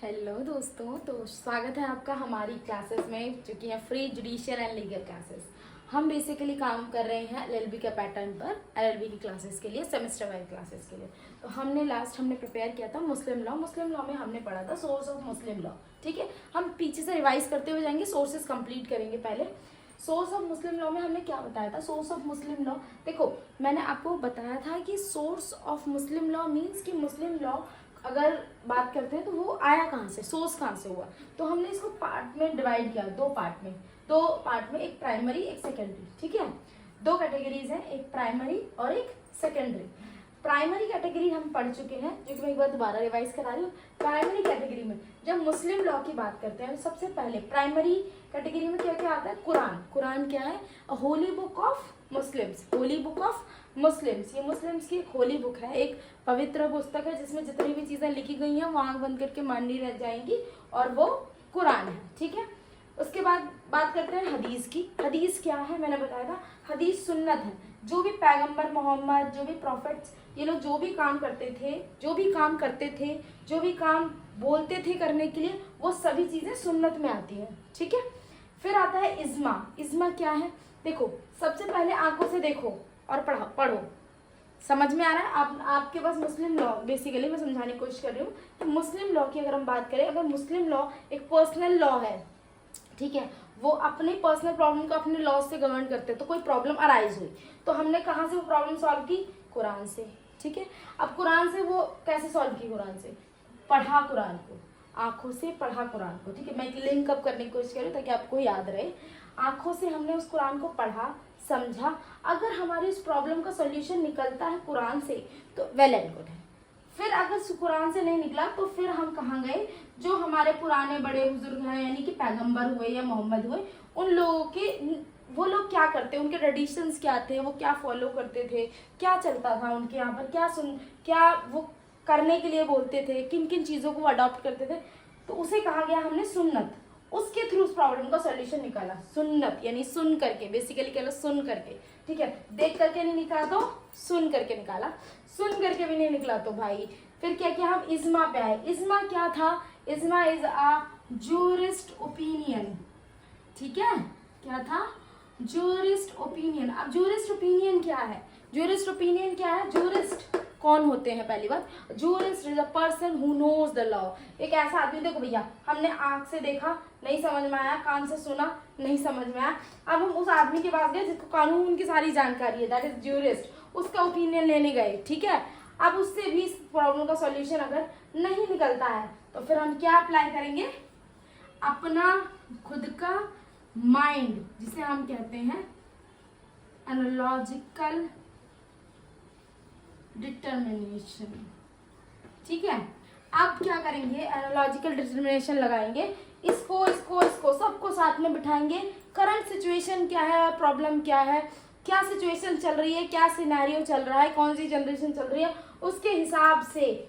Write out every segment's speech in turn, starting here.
Hello दोस्तों, तो स्वागत है आपका हमारी क्लासेस में, जो कि है free judicial and legal classes. हम बेसिकली काम कर रहे हैं एलएलबी के पैटर्न पर, एलएलबी की क्लासेस के लिए, सेमेस्टर वाइज क्लासेस के लिए। तो हमने प्रिपेयर किया था मुस्लिम लॉ में हमने पढ़ा था सोर्स ऑफ मुस्लिम लॉ। ठीक है, हम पीछे से रिवाइज करते हुए जाएंगे, सोर्सेज कंप्लीट करेंगे। पहले सोर्स ऑफ मुस्लिम लॉ में हमने क्या बताया था। सोर्स ऑफ मुस्लिम लॉ, देखो मैंने आपको बताया था कि source of Muslim law means कि मुस्लिम लॉ अगर बात करते हैं तो वो आया कहाँ से, सोर्स कहाँ से हुआ। तो हमने इसको पार्ट में डिवाइड किया, दो पार्ट में, एक प्राइमरी एक सेकेंडरी। ठीक है, दो कैटेगरीज हैं, एक प्राइमरी और एक सेकेंडरी। प्राइमरी कैटेगरी हम पढ़ चुके हैं, जो कि मैं एक बार दोबारा रिवाइज करा रही हूँ। प्राइमरी कैटेगरी में जब मुस्लिम लॉ की बात करते हैं, सबसे पहले प्राइमरी कैटेगरी में क्या क्या आता है। कुरान क्या है, Holi book of Muslims, Holi book of Muslims. ये मुस्लिम्स की एक होली बुक है, एक पवित्र पुस्तक है जिसमें जितनी भी चीजें लिखी गई हैं वो आंख बंद करके माननी रह जाएंगी, और वो कुरान है। ठीक है, उसके बाद बात करते हैं हदीस की। हदीस क्या है, मैंने बताया था, हदीस सुन्नत है। जो भी पैगंबर मोहम्मद, जो भी प्रॉफिट्स, ये लोग जो भी काम करते थे, जो भी काम बोलते थे करने के लिए, वो सभी चीजें सुन्नत में आती हैं। ठीक है, फिर आता है इज्मा। इज्मा क्या है, देखो सबसे पहले आंखों से देखो और पढ़ो, समझ में आ रहा है। आपके पास मुस्लिम लॉ, बेसिकली मैं समझाने की कोशिश कर रही हूँ कि मुस्लिम लॉ की अगर हम बात करें, अगर मुस्लिम लॉ एक पर्सनल लॉ है, ठीक है, वो अपने पर्सनल प्रॉब्लम को अपने लॉ से गवर्न करते हैं। तो कोई प्रॉब्लम अराइज हुई तो हमने कहाँ से वो प्रॉब्लम सॉल्व की, कुरान से। ठीक है, अब कुरान से वो कैसे सॉल्व की, कुरान से पढ़ा कुरान को, आंखों से पढ़ा कुरान को। ठीक है, मैं लिंक अप करने की कोशिश कर रही हूँ ताकि आपको याद रहे। आंखों से हमने उस कुरान को पढ़ा, समझा। अगर हमारी इस प्रॉब्लम का सोल्यूशन निकलता है कुरान से तो वेल एंड गुड है। फिर अगर कुरान से नहीं निकला तो फिर हम कहाँ गए, जो हमारे पुराने बड़े बुजुर्ग हैं, यानी कि पैगंबर हुए या मोहम्मद हुए, उन लोगों के, वो लोग क्या करते, उनके ट्रेडिशंस क्या थे, वो क्या फॉलो करते थे, क्या चलता था उनके यहाँ पर, क्या वो करने के लिए बोलते थे, किन किन चीज़ों को अडॉप्ट करते थे। तो उसे कहा गया हमने सुन्नत। उसके थ्रू उस प्रॉब्लम का सॉल्यूशन निकाला। सुन्नत यानी सुन करके, बेसिकली कह लो सुन करके। ठीक है, देख करके नहीं निकाला तो सुन करके निकाला। सुन करके भी नहीं निकला तो भाई फिर क्या किया, हम इज्मा पे आए। इज्मा क्या था, इज्मा इज अ जूरिस्ट ओपिनियन। ठीक है, क्या था, जूरिस्ट ओपिनियन। अब जूरिस्ट ओपिनियन क्या है, जूरिस्ट कौन होते हैं, पहली बात, jurist is a person who knows the law. एक ऐसा आदमी, देखो भैया, हमने आंख से देखा नहीं समझ में आया, कान से सुना नहीं समझ में आया, अब हम उस आदमी के पास गए जिसको कानून की सारी जानकारी है, दैट इज जूरिस्ट। उसका ओपिनियन लेने गए। ठीक है, अब उससे भी इस प्रॉब्लम का सॉल्यूशन अगर नहीं निकलता है तो फिर हम क्या अप्लाई करेंगे, अपना खुद का माइंड, जिसे हम कहते हैं एनालॉजिकल डिटर्मिनेशन। ठीक है, अब क्या करेंगे, एनालॉजिकल डिटर्मिनेशन लगाएंगे, इसको सबको साथ में बिठाएंगे। करंट सिचुएशन क्या है, प्रॉब्लम क्या है, क्या सिचुएशन चल रही है, क्या सिनेरियो चल रहा है, कौन सी जनरेशन चल रही है, उसके हिसाब से,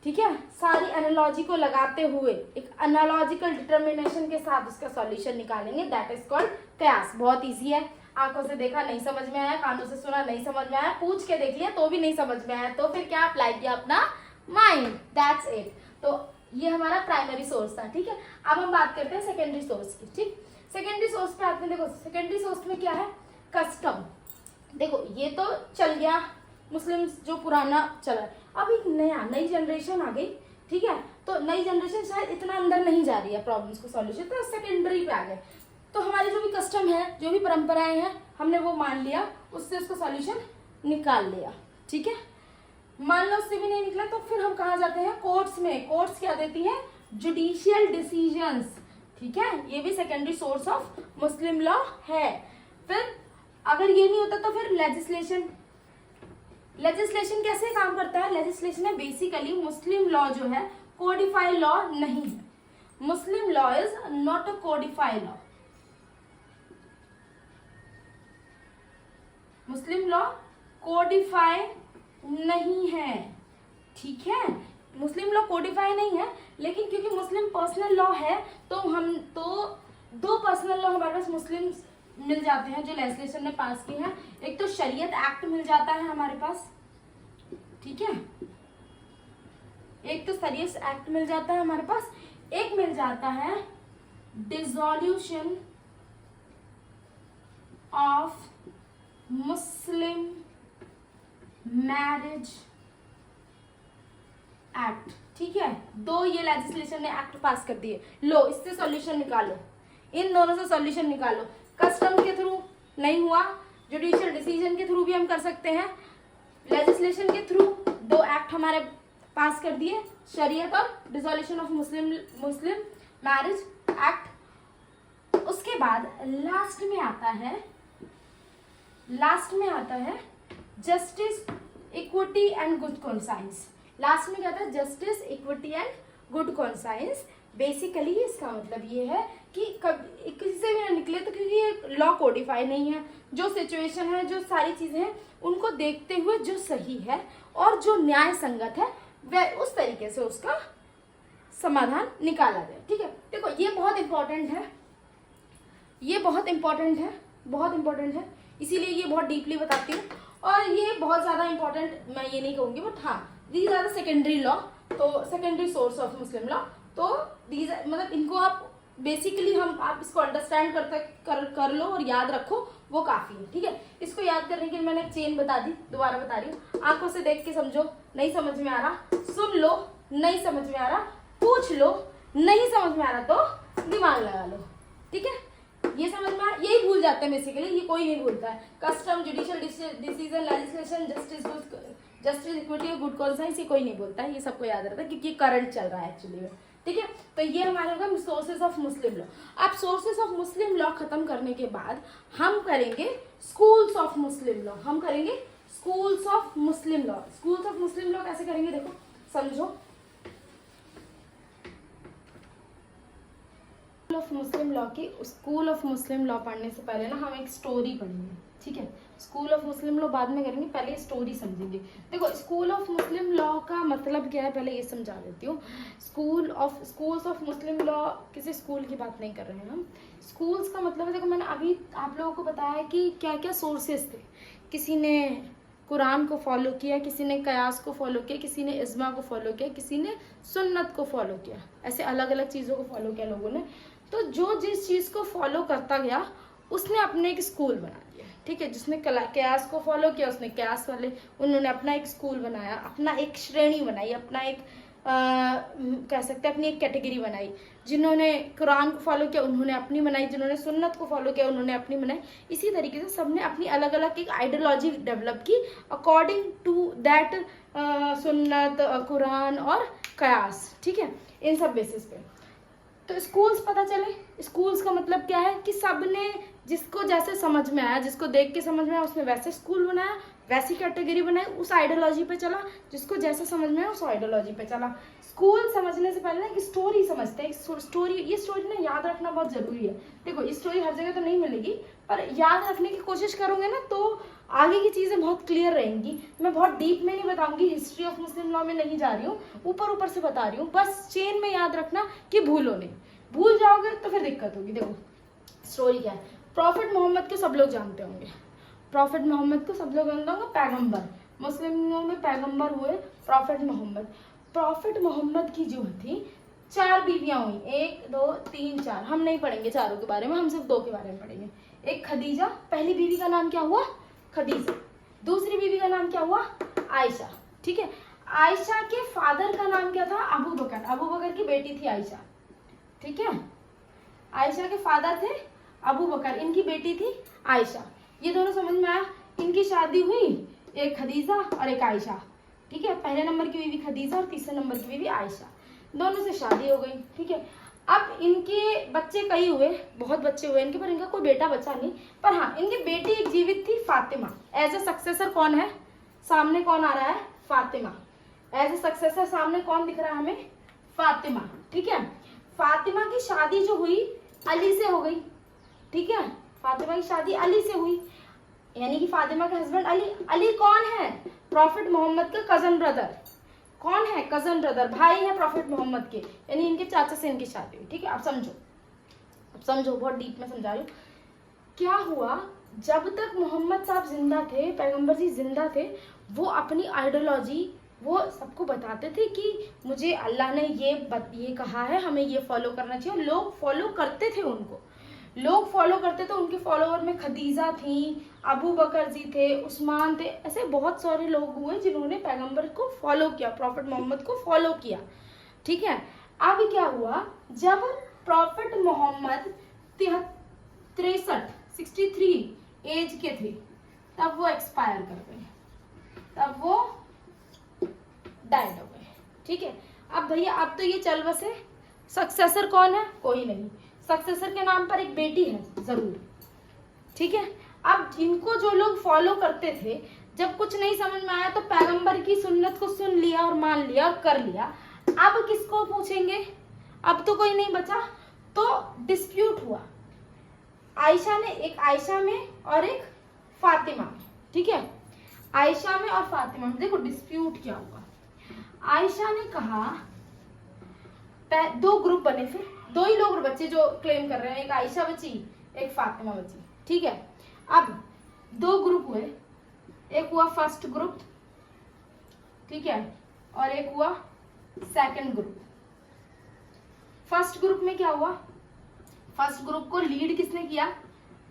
ठीक है, सारी एनालॉजी को लगाते हुए एक एनालॉजिकल डिटर्मिनेशन के साथ उसका सॉल्यूशन निकालेंगे। दैट इज कॉल्ड कयास। बहुत इजी है, आंखों से देखा नहीं समझ में आया, कानों से सुना नहीं समझ में आया, पूछ के देख लिया तो भी नहीं समझ में आया, तो फिर क्या अप्लाई किया, अपना माइंड, दैट्स इट। तो ये हमारा प्राइमरी सोर्स था। ठीक है, अब हम बात करते हैं सेकेंडरी सोर्स की। ठीक, सेकेंडरी सोर्स पे आते हैं। देखो सेकेंडरी सोर्स में क्या है, कस्टम। देखो ये तो चल गया, मुस्लिम जो पुराना चला, अब एक नई जनरेशन आ गई। ठीक है, तो नई जनरेशन शायद इतना अंदर नहीं जा रही है प्रॉब्लम्स को सॉल्यूशन, तो सेकेंडरी पे आ गए। तो हमारे जो भी कस्टम है, जो भी परंपराएं हैं, हमने वो मान लिया, उससे उसका सॉल्यूशन निकाल लिया। ठीक है, मान लो उससे भी नहीं निकला तो फिर हम कहाँ जाते हैं, कोर्ट्स में। कोर्ट्स क्या देती हैं, जुडिशियल डिसीजंस। ठीक है, ये भी secondary source of Muslim law है। फिर अगर ये नहीं होता तो फिर लेजिस्लेशन कैसे काम करता है, लेजिस्लेशन है बेसिकली, मुस्लिम लॉ जो है कोडिफाइड लॉ नहीं है। मुस्लिम law is not a codified law. Muslim law Codify नहीं है। ठीक है, मुस्लिम लॉ कोडिफाई नहीं है, लेकिन क्योंकि मुस्लिम पर्सनल लॉ है तो दो पर्सनल लॉ हमारे पास मुस्लिम मिल जाते हैं जो लेजिस्लेशन ने पास किए हैं। एक तो शरीयत एक्ट मिल जाता है हमारे पास, ठीक है, एक तो शरीयत एक्ट मिल जाता है हमारे पास, एक मिल जाता है dissolution of Muslim marriage act. ठीक है, दो ये लेजिस्लेशन ने एक्ट पास कर दिए। लो इससे सॉल्यूशन निकालो, इन दोनों से सॉल्यूशन निकालो। कस्टम के थ्रू नहीं हुआ, जुडिशियल डिसीजन के थ्रू भी हम कर सकते हैं, लेजिस्लेशन के थ्रू दो एक्ट हमारे पास कर दिए, शरीयत और dissolution of Muslim marriage act. उसके बाद लास्ट में आता है justice, equity and good conscience. Last में क्या था? Justice, equity and good conscience. Basically इसका मतलब ये है कि कभी किसी से भी ना निकले, तो क्योंकि ये लॉ कोडिफाई नहीं है, जो सिचुएशन है, जो सारी चीजें हैं, उनको देखते हुए जो सही है और जो न्याय संगत है वह उस तरीके से उसका समाधान निकाला जाए। ठीक है, देखो ये बहुत इंपॉर्टेंट है, ये बहुत इंपॉर्टेंट है, इसीलिए ये बहुत डीपली बताती हूँ। और ये बहुत ज्यादा इंपॉर्टेंट मैं ये नहीं कहूंगी, बट हाँ these are the secondary law, तो secondary source of Muslim law. तो दीज मतलब इनको आप बेसिकली आप इसको अंडरस्टैंड कर लो और याद रखो, वो काफी है। ठीक है, इसको याद करने के लिए मैंने एक चेन बता दी, दोबारा बता रही हूँ। आंखों से देख के समझो, नहीं समझ में आ रहा सुन लो, नहीं समझ में आ रहा पूछ लो, नहीं समझ में आ रहा तो दिमाग लगा लो। ठीक है, ये समझ में आ रहा, यही भूल जाते हैं बेसिकली, ये कोई नहीं भूलता है। Custom, judicial decision, legislation, justice, equity और गुड कॉन्साइंस, ये कोई नहीं बोलता है, ये सबको याद रहता है क्योंकि करंट चल रहा है एक्चुअली में। ठीक है, तो ये हमारे होगा सोर्सेज ऑफ मुस्लिम लॉ। अब सोर्सेज ऑफ मुस्लिम लॉ खत्म करने के बाद हम करेंगे स्कूल्स ऑफ मुस्लिम लॉ। हम करेंगे schools of Muslim law. Schools of Muslim law कैसे करेंगे, देखो समझो। स्कूल ऑफ मुस्लिम लॉ पढ़ने से पहले ना हम एक स्टोरी पढ़ेंगे। ठीक है, स्कूल ऑफ मुस्लिम लॉ बाद में करेंगे, पहले स्टोरी समझेंगे। देखो स्कूल ऑफ मुस्लिम लॉ का मतलब क्या है, पहले ये समझा देती हूँ। स्कूल्स ऑफ मुस्लिम लॉ, किसी स्कूल की बात नहीं कर रहे हैं हम। स्कूल्स का मतलब है, देखो मैंने अभी आप लोगों को बताया कि क्या क्या सोर्सेस थे। किसी ने कुरान को फॉलो किया, किसी ने कयास को फॉलो किया, किसी ने इज्मा को फॉलो किया, किसी ने सुन्नत को फॉलो किया, ऐसे अलग अलग चीज़ों को फॉलो किया लोगों ने। तो जो जिस चीज़ को फॉलो करता गया उसने अपने एक स्कूल बना दिया। ठीक है, जिसने कयास को फॉलो किया उसने कयास वाले, उन्होंने अपना एक स्कूल बनाया, अपना एक श्रेणी बनाई, अपना एक कह सकते हैं अपनी एक कैटेगरी बनाई। जिन्होंने कुरान को फॉलो किया उन्होंने अपनी बनाई, जिन्होंने सुन्नत को फॉलो किया उन्होंने अपनी बनाई। इसी तरीके से सबने अपनी अलग अलग एक आइडियोलॉजी डेवलप की अकॉर्डिंग टू दैट सुन्नत, कुरान और कयास। ठीक है, इन सब बेसिस पे तो स्कूल्स पता चले। स्कूल्स का मतलब क्या है कि सबने जिसको जैसे समझ में आया, जिसको देख के समझ में आया उसने वैसे स्कूल बनाया, वैसी कैटेगरी बनाई, उस आइडियोलॉजी पे चला, जिसको जैसे समझ में आया उस आइडियोलॉजी पे चला। स्कूल समझने से पहले ना कि स्टोरी समझते हैं। ये स्टोरी ना याद रखना बहुत जरूरी है। देखो ये स्टोरी हर जगह तो नहीं मिलेगी, पर याद रखने की कोशिश करोगे ना तो आगे की चीजें बहुत क्लियर रहेंगी। मैं बहुत डीप में नहीं बताऊंगी, हिस्ट्री ऑफ मुस्लिम लॉ में नहीं जा रही हूँ, ऊपर ऊपर से बता रही हूँ। बस चेन में याद रखना कि भूलो नहीं, भूल जाओगे तो फिर दिक्कत होगी। देखो स्टोरी क्या है, प्रॉफिट मोहम्मद को सब लोग जानते होंगे, प्रॉफिट मोहम्मद को सब लोग जानते होंगे, पैगंबर, मुस्लिमों में पैगंबर हुए प्रॉफिट मोहम्मद। प्रॉफिट मोहम्मद की जो थी 4 बीवियां हुई, 1 2 3 4। हम नहीं पढ़ेंगे चारों के बारे में, हम सिर्फ 2 के बारे में पढ़ेंगे। एक खदीजा, पहली बीवी का नाम क्या हुआ? खदीजा। दूसरी बीवी का नाम क्या हुआ? आयशा। ठीक है, आयशा के फादर का नाम क्या था? अबू बकर। अबू बकर की बेटी थी आयशा। ठीक है, आयशा के फादर थे अबू बकर, इनकी बेटी थी आयशा। ये दोनों समझ में आया। इनकी शादी हुई, एक खदीजा और एक आयशा। ठीक है, पहले नंबर की बीवी खदीजा और तीसरे नंबर की बीवी आयशा, दोनों से शादी हो गई। ठीक है, अब इनके बच्चे कई हुए, बहुत बच्चे हुए इनके, पर इनका कोई बेटा बचा नहीं। पर हाँ, इनकी बेटी एक जीवित थी, फातिमा। एज ए सक्सेसर कौन है सामने, कौन आ रहा है? फातिमा। एज ए सक्सेसर सामने कौन दिख रहा है हमें? फातिमा। ठीक है, फातिमा की शादी जो हुई अली से हो गई। ठीक है, फातिमा की शादी अली से हुई, यानी कि फातिमा के हस्बैंड अली। अली कौन है? प्रॉफिट मोहम्मद का कजन ब्रदर। कौन है? कजन ब्रदर, भाई है प्रॉफिट मोहम्मद के, यानी इनके चाचा से इनकी शादी हुई। ठीक है, अब समझो, बहुत डीप में समझा रही हूँ। क्या हुआ, जब तक मोहम्मद साहब जिंदा थे, पैगंबर जी जिंदा थे, वो अपनी आइडियोलॉजी वो सबको बताते थे कि मुझे अल्लाह ने ये कहा है, हमें ये फॉलो करना चाहिए। लोग फॉलो करते थे उनको, लोग फॉलो करते थे। उनके फॉलोवर में खदीजा थी, अबू बकर जी थे, उस्मान थे, ऐसे बहुत सारे लोग हुए जिन्होंने पैगंबर को फॉलो किया, प्रॉफिट मोहम्मद को फॉलो किया। ठीक है, अब क्या हुआ, जब प्रॉफिट मोहम्मद 63 एज के थे तब वो एक्सपायर कर गए, तब वो डाइड हो गए। ठीक है, अब भैया अब तो ये चल बसे, सक्सेसर कौन है? कोई नहीं। सक्सेसर के नाम पर एक बेटी है जरूर। ठीक है, अब इनको जो लोग फॉलो करते थे, जब कुछ नहीं समझ में आया तो पैगंबर की सुन्नत को सुन लिया और मान लिया और कर लिया। अब किसको पूछेंगे? अब तो कोई नहीं बचा, तो डिस्प्यूट हुआ एक आयशा में और एक फातिमा में। ठीक है, आयशा में और फातिमा में देखो डिस्प्यूट क्या हुआ। आयशा ने कहा, दो ग्रुप बने, फिर दो ही लोग बच्चे जो क्लेम कर रहे हैं, एक आयशा बची एक फातिमा बची। ठीक है, अब दो ग्रुप हुए, एक हुआ फर्स्ट ग्रुप, ठीक है, और एक हुआ सेकंड ग्रुप। फर्स्ट ग्रुप में क्या हुआ, फर्स्ट ग्रुप को लीड किसने किया?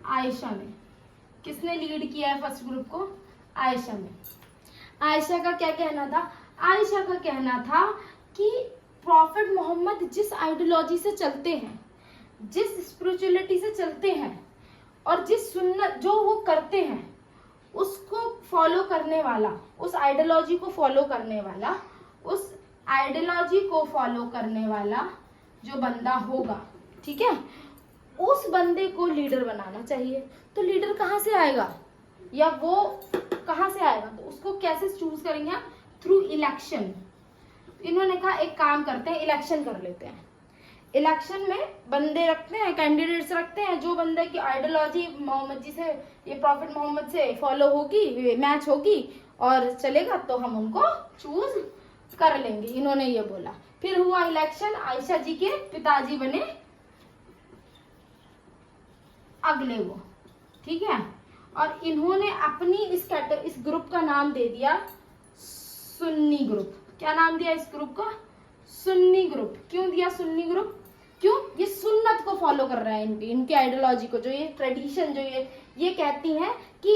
आयशा ने। किसने लीड किया है फर्स्ट ग्रुप को? आयशा ने। आयशा का क्या कहना था? आयशा का कहना था कि प्रॉफिट मोहम्मद जिस आइडियोलॉजी से चलते हैं, जिस स्पिरिचुअलिटी से चलते हैं और जिस सुन्नत जो वो करते हैं उसको फॉलो करने वाला, उस आइडियोलॉजी को फॉलो करने वाला, उस आइडियोलॉजी को फॉलो करने वाला जो बंदा होगा, ठीक है, उस बंदे को लीडर बनाना चाहिए। तो लीडर कहाँ से आएगा या वो कहाँ से आएगा? तो उसको कैसे चूज करेंगे? Through election. इन्होंने कहा एक काम करते हैं, इलेक्शन कर लेते हैं। इलेक्शन में बंदे रखते हैं, कैंडिडेट्स रखते हैं, जो बंदे की आइडियोलॉजी मोहम्मद जी से, ये प्रॉफिट मोहम्मद से फॉलो होगी, मैच होगी और चलेगा, तो हम उनको चूज कर लेंगे। इन्होंने ये बोला। फिर हुआ इलेक्शन, आयशा जी के पिताजी बने अगले वो, ठीक है, और इन्होंने अपनी इस ग्रुप का नाम दे दिया सुन्नी ग्रुप। क्या नाम दिया इस ग्रुप का? सुन्नी ग्रुप। क्यों दिया सुन्नी ग्रुप? क्यों? ये सुन्नत को फॉलो कर रहा है, इनकी आइडियोलॉजी को, जो ये ट्रेडिशन, जो ये कहती हैं कि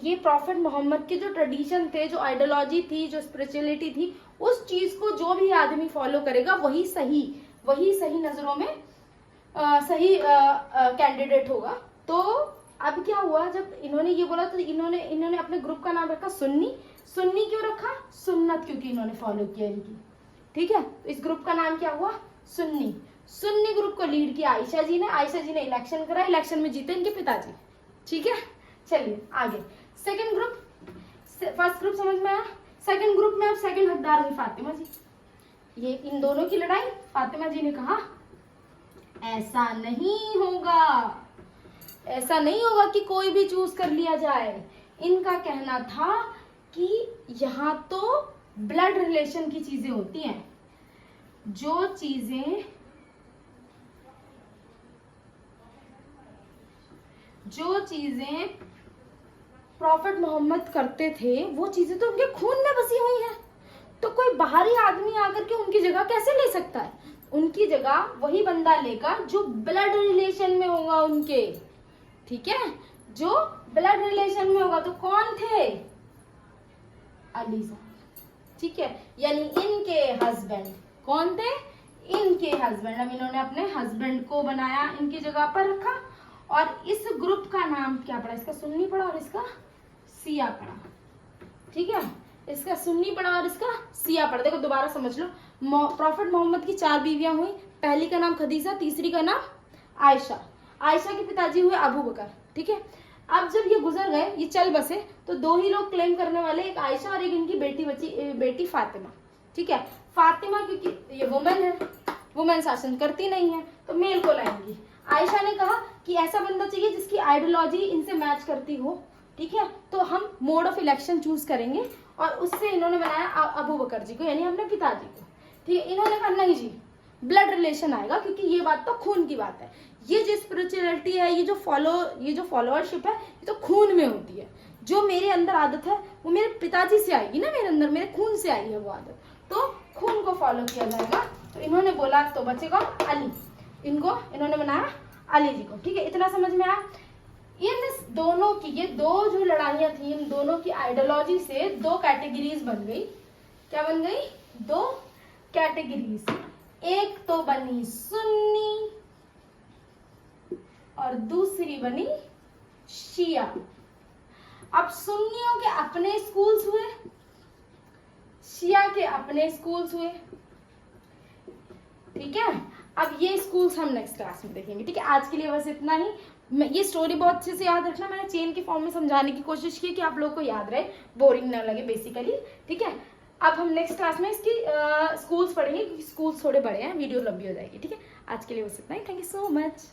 ये प्रॉफिट मोहम्मद के जो ट्रेडिशन थे, जो आइडियोलॉजी थी, जो स्पिरिचुअलिटी थी, उस चीज को जो भी आदमी फॉलो करेगा वही सही नजरों में सही कैंडिडेट होगा। तो अब क्या हुआ, जब इन्होंने ये बोला तो इन्होंने अपने ग्रुप का नाम रखा सुन्नी। सुन्नी क्यों रखा? सुन्नत क्योंकि इन्होंने फॉलो किया इनकी, ठीक है। इस ग्रुप का नाम क्या हुआ? सुन्नी। सुन्नी ग्रुप को लीड किया आयशा जी ने। आयशा जी ने इलेक्शन करा, इलेक्शन में जीते इनके पिताजी, ठीक है। चलिए आगे सेकंड ग्रुप। फर्स्ट ग्रुप समझ में आया। सेकंड ग्रुप में अब सेकंड हकदार हुई फातिमा जी। ये इन दोनों की लड़ाई। फातिमा जी ने कहा ऐसा नहीं होगा, ऐसा नहीं होगा कि कोई भी चूज कर लिया जाए। इनका कहना था कि यहाँ तो ब्लड रिलेशन की चीजें होती हैं, जो चीजें प्रॉफिट मोहम्मद करते थे वो चीजें तो उनके खून में बसी हुई हैं, तो कोई बाहरी आदमी आकर के उनकी जगह कैसे ले सकता है? उनकी जगह वही बंदा लेगा जो ब्लड रिलेशन में होगा उनके, ठीक है, जो ब्लड रिलेशन में होगा। तो कौन थे? अली साहब, ठीक है, यानी इनके हस्बैंड। कौन थे? इनके हस्बैंड। अब इन्होंने अपने हस्बैंड को बनाया, इनकी जगह पर रखा, और इस ग्रुप का नाम क्या पड़ा? इसका सुन्नी पड़ा और इसका सिया पड़ा, ठीक है। इसका सुन्नी पड़ा और इसका सिया पड़ा। देखो दोबारा समझ लो, प्रॉफिट मोहम्मद की 4 बीवियां हुई। पहली का नाम खदीजा, तीसरी का नाम आयशा। आयशा के पिताजी हुए अबू बकर, ठीक है। अब जब ये गुजर गए, ये चल बसे, तो 2 ही लोग क्लेम करने वाले, एक आयशा और एक इनकी बेटी फातिमा, ठीक है। फातिमा क्योंकि ये वुमेन है, वुमेन शासन करती नहीं है, तो मेल को लाएंगी। आयशा ने कहा कि ऐसा बंदा चाहिए जिसकी आइडियोलॉजी इनसे मैच करती हो, ठीक है, तो हम मोड ऑफ इलेक्शन चूज करेंगे, और उससे इन्होंने बनाया अबू बकर जी को, यानी अपने पिताजी को, ठीक है। इन्होंने कहा नहीं जी, ब्लड रिलेशन आएगा, क्योंकि ये बात तो खून की बात है। ये जो स्पिरिचुअलिटी है, ये जो फॉलोअरशिप है, ये तो खून में होती है। जो मेरे अंदर आदत है वो मेरे पिताजी से आएगी ना, मेरे अंदर मेरे खून से आई है वो आदत, तो खून को फॉलो किया जाएगा। तो इन्होंने बोला तो बचेगा अली, इन्होंने बनाया अली जी को, ठीक है, इतना समझ में आया। इन दोनों की, ये दो जो लड़ाइयाँ थी, इन दोनों की आइडियोलॉजी से दो कैटेगरीज बन गई। क्या बन गई? दो कैटेगरीज। एक तो बनी सुन्नी और दूसरी बनी शिया। अब सुन्नियों के अपने स्कूल्स हुए, शिया के अपने स्कूल्स हुए, ठीक है। अब ये स्कूल्स हम नेक्स्ट क्लास में देखेंगे, ठीक है। आज के लिए बस इतना ही। ये स्टोरी बहुत अच्छे से याद रखना, मैंने चेन के फॉर्म में समझाने की कोशिश की कि आप लोग को याद रहे, बोरिंग ना लगे बेसिकली, ठीक है। अब हम नेक्स्ट क्लास में इसकी स्कूल्स पढ़ेंगे, क्योंकि स्कूल्स थोड़े बड़े हैं, वीडियो लंबी हो जाएगी, ठीक है। आज के लिए बस इतना ही। Thank you so much.